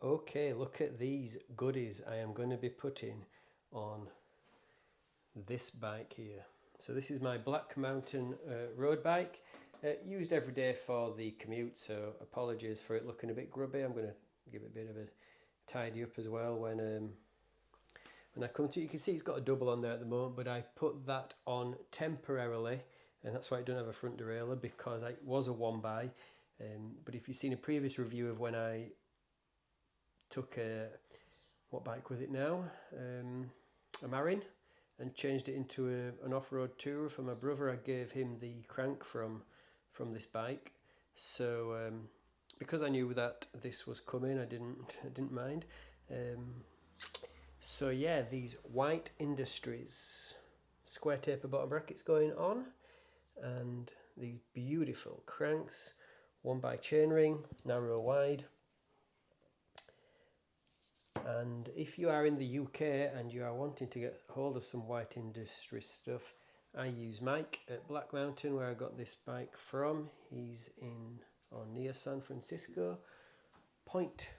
Okay, look at these goodies I am going to be putting on this bike here. So this is my Black Mountain road bike, used every day for the commute, so apologies for it looking a bit grubby. I'm going to give it a bit of a tidy up as well when I come to it. You can see it's got a double on there at the moment, but I put that on temporarily, and that's why I don't have a front derailleur, because it was a one by. But if you've seen a previous review of when I took what bike was it now? A Marin, and changed it into an off-road tourer for my brother. I gave him the crank from this bike, so because I knew that this was coming, I didn't mind. So yeah, these White Industries square taper bottom brackets going on, and these beautiful cranks, 1x chainring, narrow wide. And if you are in the UK and you are wanting to get hold of some White Industries stuff, I use Mike at Black Mountain, where I got this bike from. He's in or near San Francisco. Point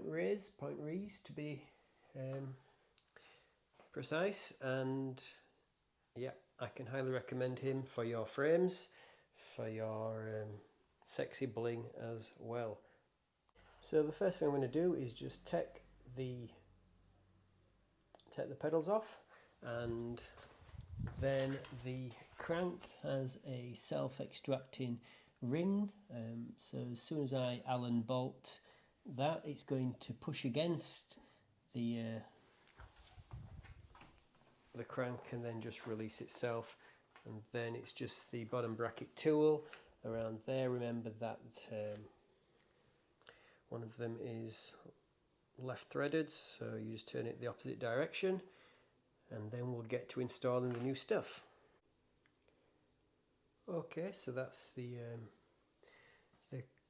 Reyes to be precise. And yeah, I can highly recommend him for your frames, for your sexy bling as well. So the first thing I'm going to do is just take the pedals off, and then the crank has a self-extracting ring, so as soon as I Allen bolt that, it's going to push against the crank and then just release itself, and then it's just the bottom bracket tool around there. Remember that one of them is left threaded, so you just turn it the opposite direction, and then we'll get to installing the new stuff. Okay, so that's the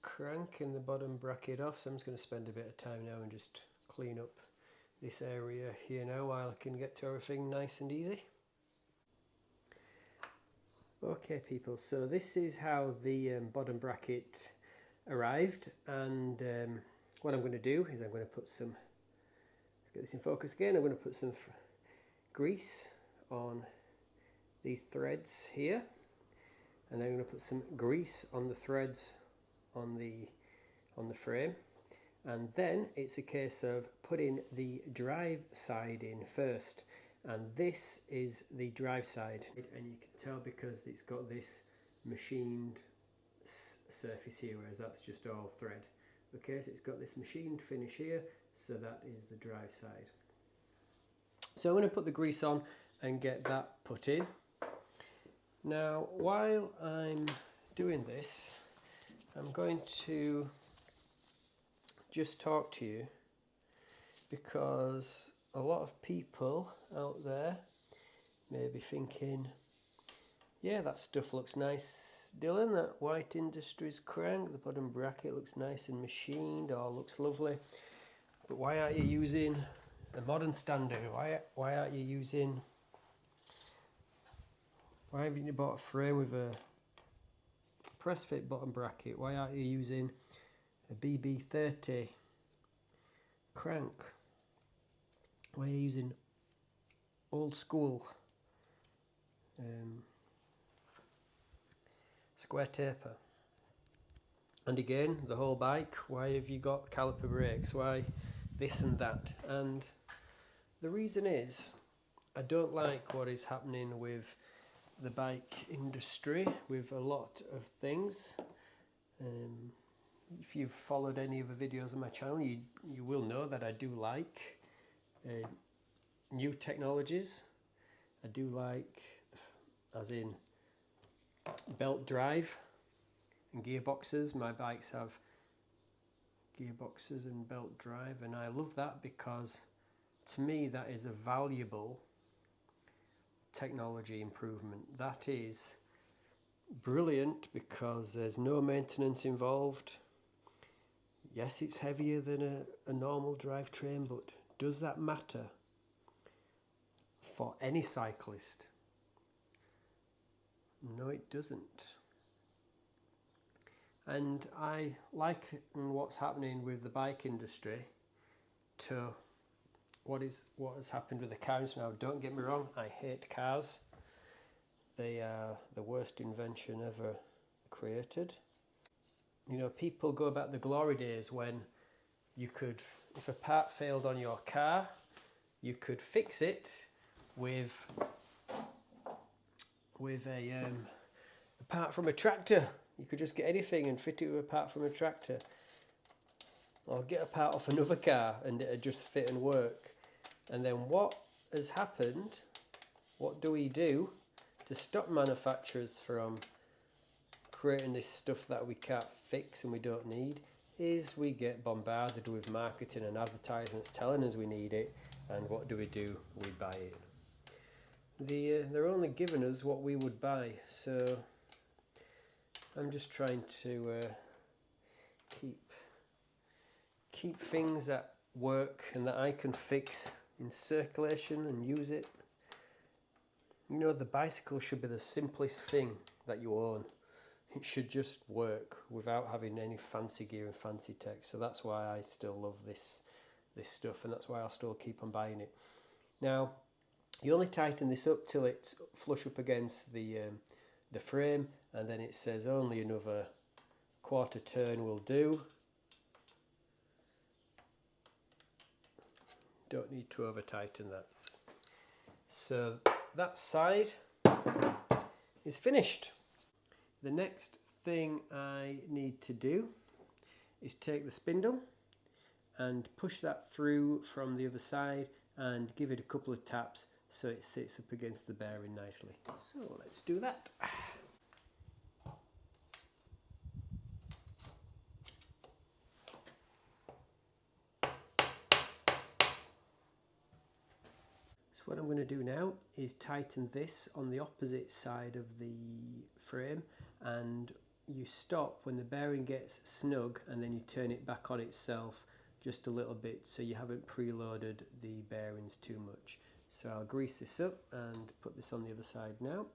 crank and the bottom bracket off, so I'm just going to spend a bit of time now and just clean up this area here now while I can get to everything nice and easy. Okay people, so this is how the bottom bracket arrived, and what I'm going to do is I'm going to put some, let's get this in focus again, I'm going to put some grease on these threads here, and then I'm going to put some grease on the threads on the frame, and then it's a case of putting the drive side in first, and this is the drive side, and you can tell because it's got this machined surface here, whereas that's just all thread. Okay, so it's got this machined finish here, so that is the drive side. So I'm going to put the grease on and get that put in. Now while I'm doing this, I'm going to just talk to you, because a lot of people out there may be thinking, yeah, that stuff looks nice, Dylan, that White Industries crank, the bottom bracket looks nice and machined, or looks lovely, but why aren't you using a modern standard? Why aren't you using, why haven't you bought a frame with a press fit bottom bracket? Why aren't you using a BB30 crank? Why are you using old school square taper? And again, the whole bike, why have you got caliper brakes? Why this and that? And the reason is, I don't like what is happening with the bike industry with a lot of things. If you've followed any of the videos on my channel, you will know that I do like new technologies. I do like, as in belt drive and gearboxes. My bikes have gearboxes and belt drive, and I love that because to me that is a valuable technology improvement. That is brilliant because there's no maintenance involved. Yes, it's heavier than a normal drivetrain, but does that matter for any cyclist? No, it doesn't. And I like what's happening with the bike industry to what has happened with the cars now. Don't get me wrong, I hate cars. They are the worst invention ever created. You know, people go back the glory days when you could, if a part failed on your car, you could fix it with a part from a tractor. You could just get anything and fit it with a part from a tractor, or get a part off another car and it'd just fit and work. And then what has happened, what do we do to stop manufacturers from creating this stuff that we can't fix and we don't need, is we get bombarded with marketing and advertisements telling us we need it, and what do? We buy it. They're only giving us what we would buy, so I'm just trying to keep things that work and that I can fix in circulation and use it. You know, the bicycle should be the simplest thing that you own. It should just work without having any fancy gear and fancy tech. So that's why I still love this stuff, and that's why I'll still keep on buying it. Now, you only tighten this up till it's flush up against the frame, and then it says only another quarter turn will do. Don't need to over tighten that. So that side is finished. The next thing I need to do is take the spindle and push that through from the other side and give it a couple of taps so it sits up against the bearing nicely. So let's do that. So what I'm going to do now is tighten this on the opposite side of the frame, and you stop when the bearing gets snug and then you turn it back on itself just a little bit so you haven't preloaded the bearings too much. So I'll grease this up and put this on the other side now.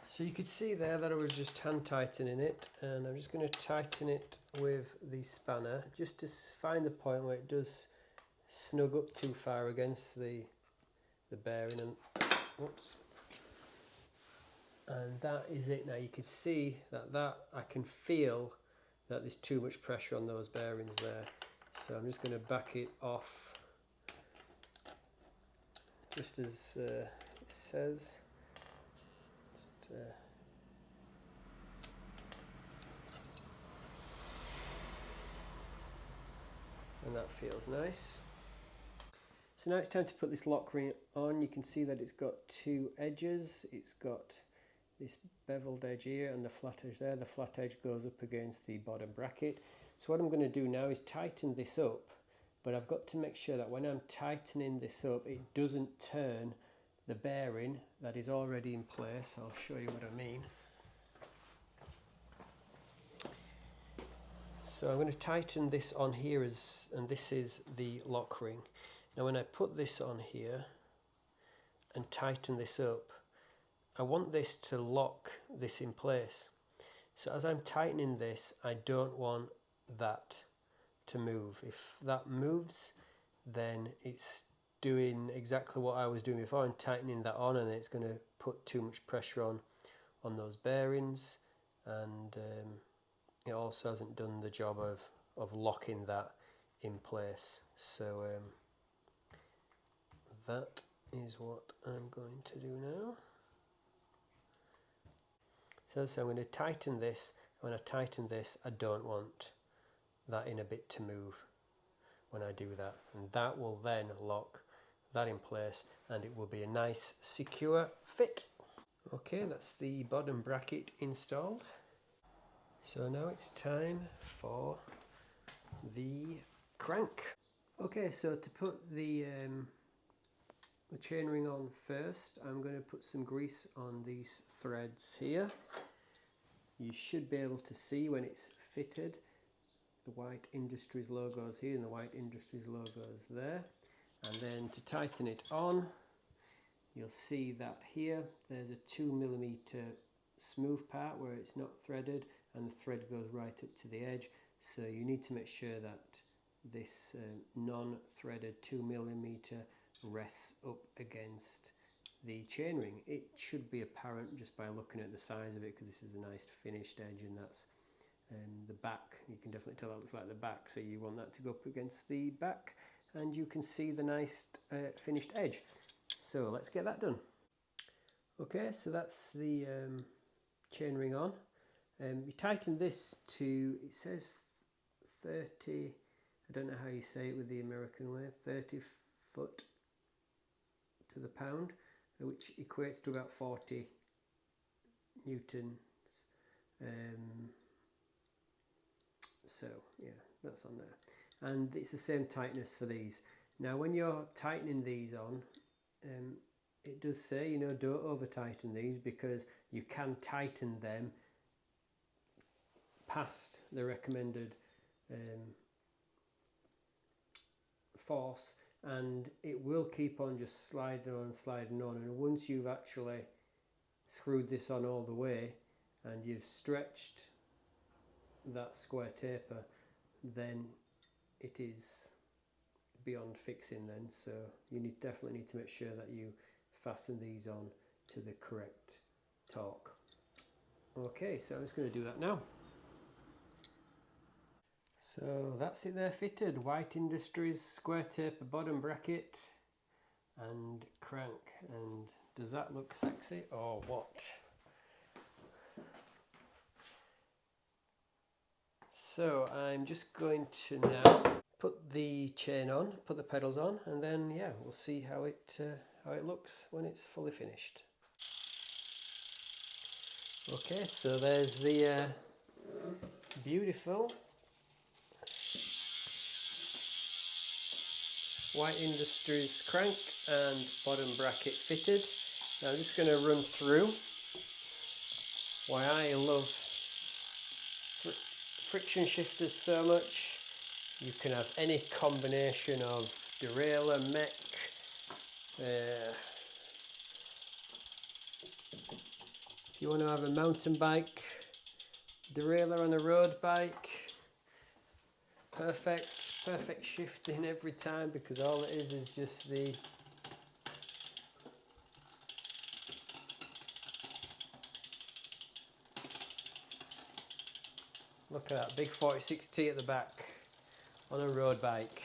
So you could see there that I was just hand tightening it, and I'm just going to tighten it with the spanner just to find the point where it does snug up too far against the bearing, and whoops. And that is it. Now you can see that I can feel that there's too much pressure on those bearings there. So I'm just going to back it off just as it says. And that feels nice. So now it's time to put this lock ring on. You can see that it's got two edges. It's got this beveled edge here and the flat edge there. The flat edge goes up against the bottom bracket. So what I'm going to do now is tighten this up, but I've got to make sure that when I'm tightening this up, it doesn't turn the bearing that is already in place. I'll show you what I mean. So I'm going to tighten this on here, and this is the lock ring. Now when I put this on here and tighten this up, I want this to lock this in place. So as I'm tightening this, I don't want that to move. If that moves, then it's doing exactly what I was doing before. I'm tightening that on, and it's going to put too much pressure on those bearings, and it also hasn't done the job of locking that in place. So that is what I'm going to do now. So I'm going to tighten this. When I tighten this, I don't want that inner bit to move when I do that, and that will then lock that in place, and it will be a nice secure fit. Okay, that's the bottom bracket installed. So now it's time for the crank. Okay, so to put the chainring on first, I'm going to put some grease on these threads here. You should be able to see when it's fitted the White Industries logos here and the White Industries logos there. And then to tighten it on, you'll see that here there's a 2mm smooth part where it's not threaded, and the thread goes right up to the edge. So you need to make sure that this non-threaded 2mm rests up against the chainring. It should be apparent just by looking at the size of it, because this is a nice finished edge, and that's the back. You can definitely tell that looks like the back, so you want that to go up against the back, and you can see the nice finished edge. So let's get that done. Okay, so that's the chainring on. You tighten this to, it says 30, I don't know how you say it with the American way, 30 foot to the pound, which equates to about 40 newtons. So yeah, that's on there, and it's the same tightness for these. Now when you're tightening these on, it does say, you know, don't over tighten these, because you can tighten them past the recommended force, and it will keep on just sliding on and sliding on. And once you've actually screwed this on all the way and you've stretched that square taper, then it is beyond fixing then. So you definitely need to make sure that you fasten these on to the correct torque. Okay, so I'm just going to do that now. So that's it there fitted. White Industries square taper bottom bracket and crank. And does that look sexy or what? So I'm just going to now put the chain on, put the pedals on, and then yeah, we'll see how it looks when it's fully finished. Okay, so there's the beautiful White Industries crank and bottom bracket fitted. Now I'm just going to run through why I love friction shifters so much. You can have any combination of derailleur, mech, if you want to have a mountain bike derailleur on a road bike, perfect shifting every time, because all it is just the look at that big 46T at the back on a road bike.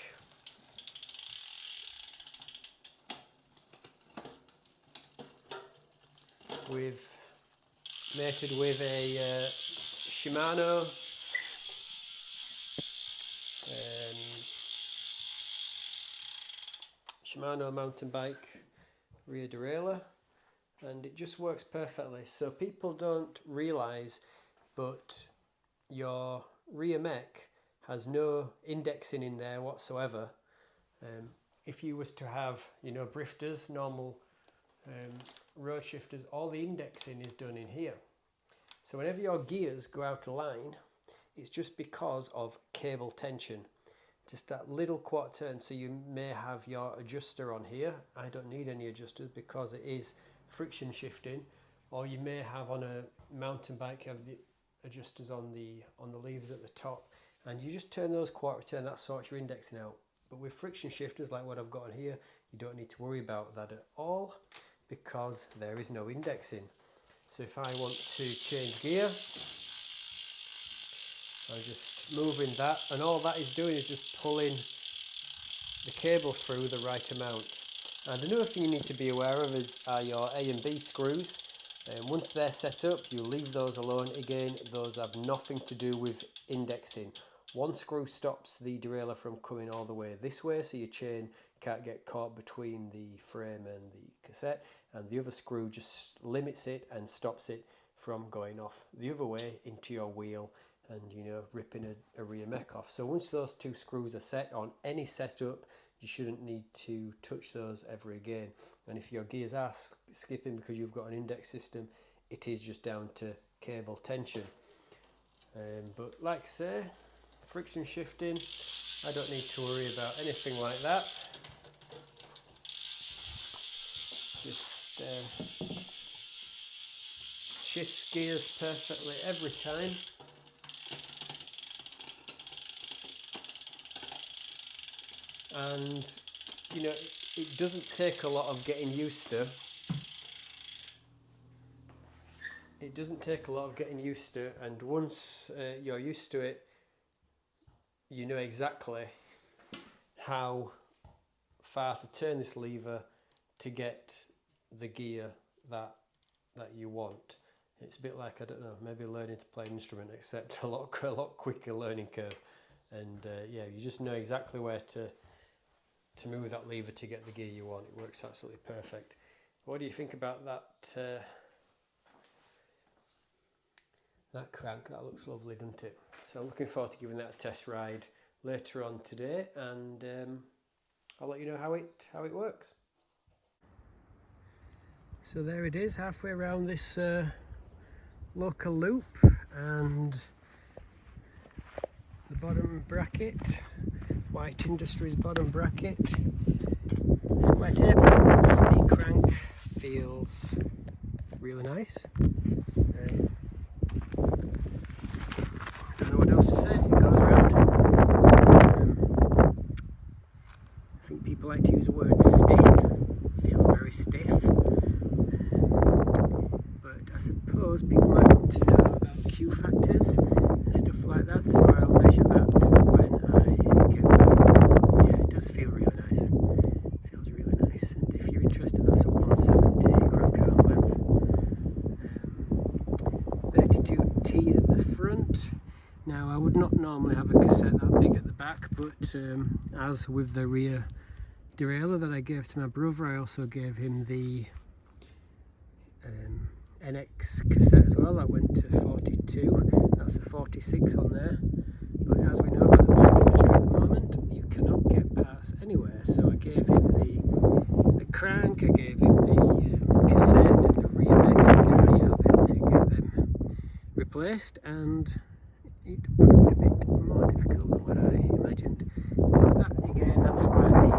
We've mated with a Shimano mountain bike rear derailleur, and it just works perfectly. So people don't realise, but your rear mech has no indexing in there whatsoever. If you was to have, you know, brifters, normal road shifters, all the indexing is done in here. So whenever your gears go out of line, it's just because of cable tension. Just that little quarter turn. So you may have your adjuster on here. I don't need any adjusters because it is friction shifting. Or you may have on a mountain bike, you have the adjusters on the levers at the top, and you just turn those quarter turn, that sorts your indexing out. But with friction shifters like what I've got on here, you don't need to worry about that at all, because there is no indexing. So if I want to change gear, I'm just moving that, and all that is doing is just pulling the cable through the right amount. And another thing you need to be aware of are your A and B screws. And once they're set up, you leave those alone. Again, those have nothing to do with indexing. One screw stops the derailleur from coming all the way this way, so your chain can't get caught between the frame and the cassette, and the other screw just limits it and stops it from going off the other way into your wheel and, you know, ripping a rear mech off. So once those two screws are set on any setup, you shouldn't need to touch those ever again. And if your gears are skipping because you've got an index system, it is just down to cable tension. But like I say, friction shifting. I don't need to worry about anything like that. Just shifts gears perfectly every time. And you know, it doesn't take a lot of getting used to. It doesn't take a lot of getting used to, and once you're used to it, you know exactly how far to turn this lever to get the gear that you want. It's a bit like, I don't know, maybe learning to play an instrument, except a lot quicker learning curve. And yeah, you just know exactly where to move that lever to get the gear you want. It works absolutely perfect. What do you think about that? That crank? That looks lovely, doesn't it? So I'm looking forward to giving that a test ride later on today, and I'll let you know how it works. So there it is, halfway around this local loop, and the bottom bracket, White Industries bottom bracket, square tape, and the crank feels really nice. Don't know what else to say. It goes round. I think people like to use the word stiff. Feels very stiff. But I suppose people might want to know about Q factors and stuff like that, so I'll measure that when I get back. But yeah, it does feel really nice. It feels really nice. And if you're interested, that's a 170 crank arm length. 32T at the front. Now, I would not normally have a cassette that big at the back, but as with the rear derailleur that I gave to my brother, I also gave him the NX cassette as well. That went to 42, that's a 46 on there. But as we know about the bike industry at the moment, you cannot get parts anywhere. So I gave him the crank, I gave him the cassette and the rear mech. I'll be able to get them replaced, and it proved a bit more difficult than what I imagined. But that, again, that's why the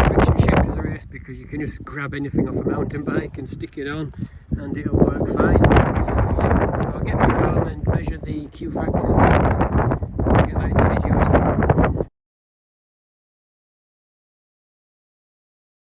friction shifters are ace, because you can just grab anything off a mountain bike and stick it on and it'll work fine. So yeah, I'll get back home and measure the Q factors, and I'll get that in the video as well.